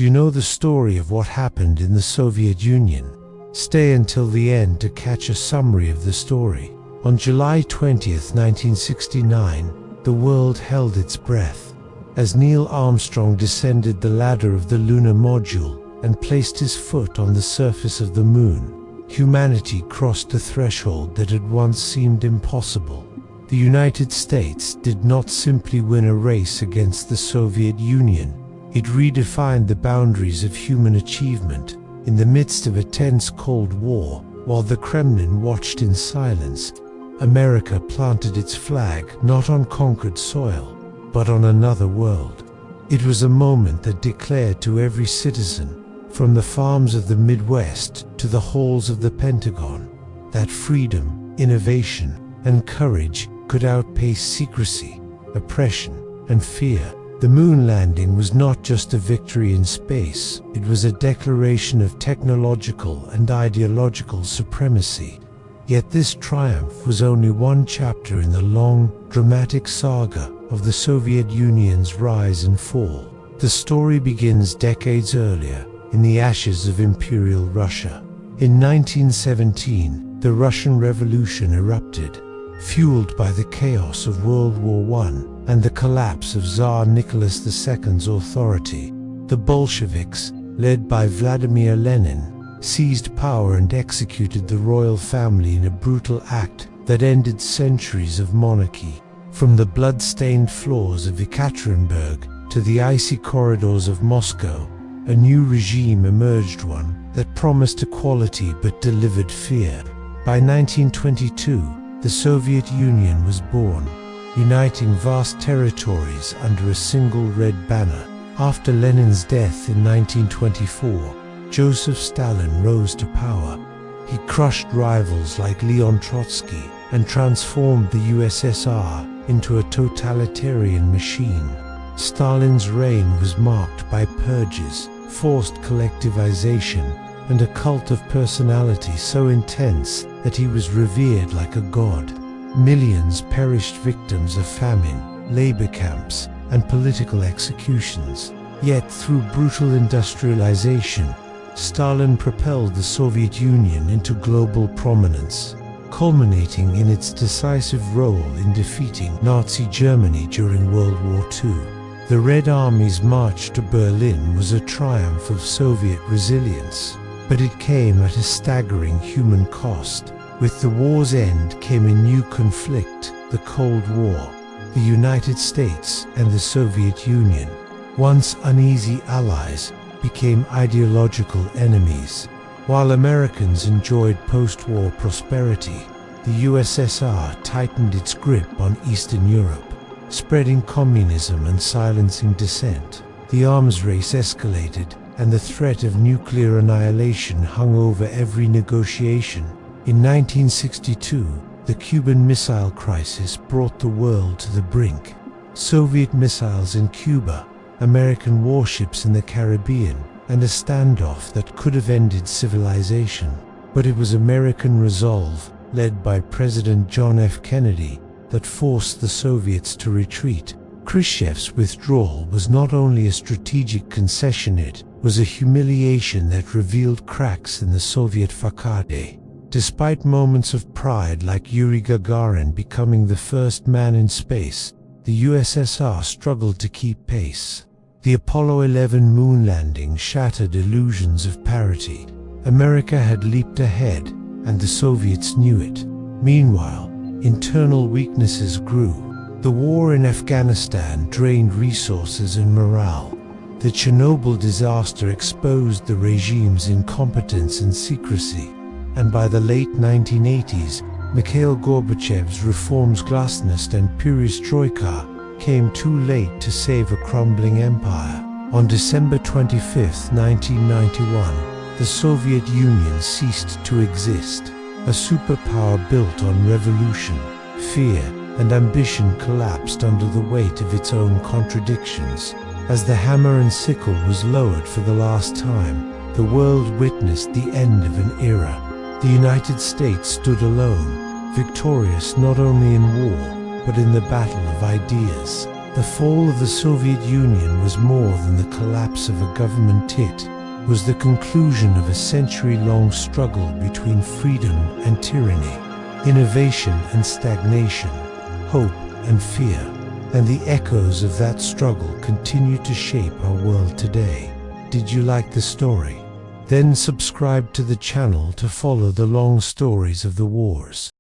Do you know the story of what happened in the Soviet Union? Stay until the end to catch a summary of the story. On July 20th, 1969, the world held its breath as Neil Armstrong descended the ladder of the lunar module and placed his foot on the surface of the moon. Humanity crossed a threshold that had once seemed impossible. The United States did not simply win a race against the Soviet Union. It redefined the boundaries of human achievement. In the midst of a tense Cold War, while the Kremlin watched in silence, America planted its flag not on conquered soil, but on another world. It was a moment that declared to every citizen, from the farms of the Midwest to the halls of the Pentagon, that freedom, innovation, and courage could outpace secrecy, oppression, and fear. The moon landing was not just a victory in space, it was a declaration of technological and ideological supremacy. Yet this triumph was only one chapter in the long, dramatic saga of the Soviet Union's rise and fall. The story begins decades earlier, in the ashes of Imperial Russia. In 1917, the Russian Revolution erupted, fueled by the chaos of World War I and the collapse of Tsar Nicholas II's authority. The Bolsheviks, led by Vladimir Lenin, seized power and executed the royal family in a brutal act that ended centuries of monarchy. From the blood-stained floors of Ekaterinburg to the icy corridors of Moscow, a new regime emerged, one that promised equality but delivered fear. By 1922, the Soviet Union was born, uniting vast territories under a single red banner. After Lenin's death in 1924, Joseph Stalin rose to power. He crushed rivals like Leon Trotsky and transformed the USSR into a totalitarian machine. Stalin's reign was marked by purges, forced collectivization, and a cult of personality so intense that he was revered like a god. Millions perished victims of famine, labor camps, and political executions. Yet through brutal industrialization, Stalin propelled the Soviet Union into global prominence, culminating in its decisive role in defeating Nazi Germany during World War II. The Red Army's march to Berlin was a triumph of Soviet resilience, but it came at a staggering human cost. With the war's end came a new conflict, the Cold War. The United States and the Soviet Union, once uneasy allies, became ideological enemies. While Americans enjoyed post-war prosperity, the USSR tightened its grip on Eastern Europe, spreading communism and silencing dissent. The arms race escalated, and the threat of nuclear annihilation hung over every negotiation. In 1962, the Cuban Missile Crisis brought the world to the brink. Soviet missiles in Cuba, American warships in the Caribbean, and a standoff that could have ended civilization. But it was American resolve, led by President John F. Kennedy, that forced the Soviets to retreat. Khrushchev's withdrawal was not only a strategic concession, it was a humiliation that revealed cracks in the Soviet facade. Despite moments of pride like Yuri Gagarin becoming the first man in space, the USSR struggled to keep pace. The Apollo 11 moon landing shattered illusions of parity. America had leaped ahead, and the Soviets knew it. Meanwhile, internal weaknesses grew. The war in Afghanistan drained resources and morale. The Chernobyl disaster exposed the regime's incompetence and secrecy. And by the late 1980s, Mikhail Gorbachev's reforms, glasnost, and perestroika came too late to save a crumbling empire. On December 25, 1991, the Soviet Union ceased to exist. A superpower built on revolution, fear, and ambition collapsed under the weight of its own contradictions. As the hammer and sickle was lowered for the last time, the world witnessed the end of an era. The United States stood alone, victorious not only in war, but in the battle of ideas. The fall of the Soviet Union was more than the collapse of a government. It was the conclusion of a century-long struggle between freedom and tyranny, innovation and stagnation, hope and fear. And the echoes of that struggle continue to shape our world today. Did you like the story? Then subscribe to the channel to follow the long stories of the wars.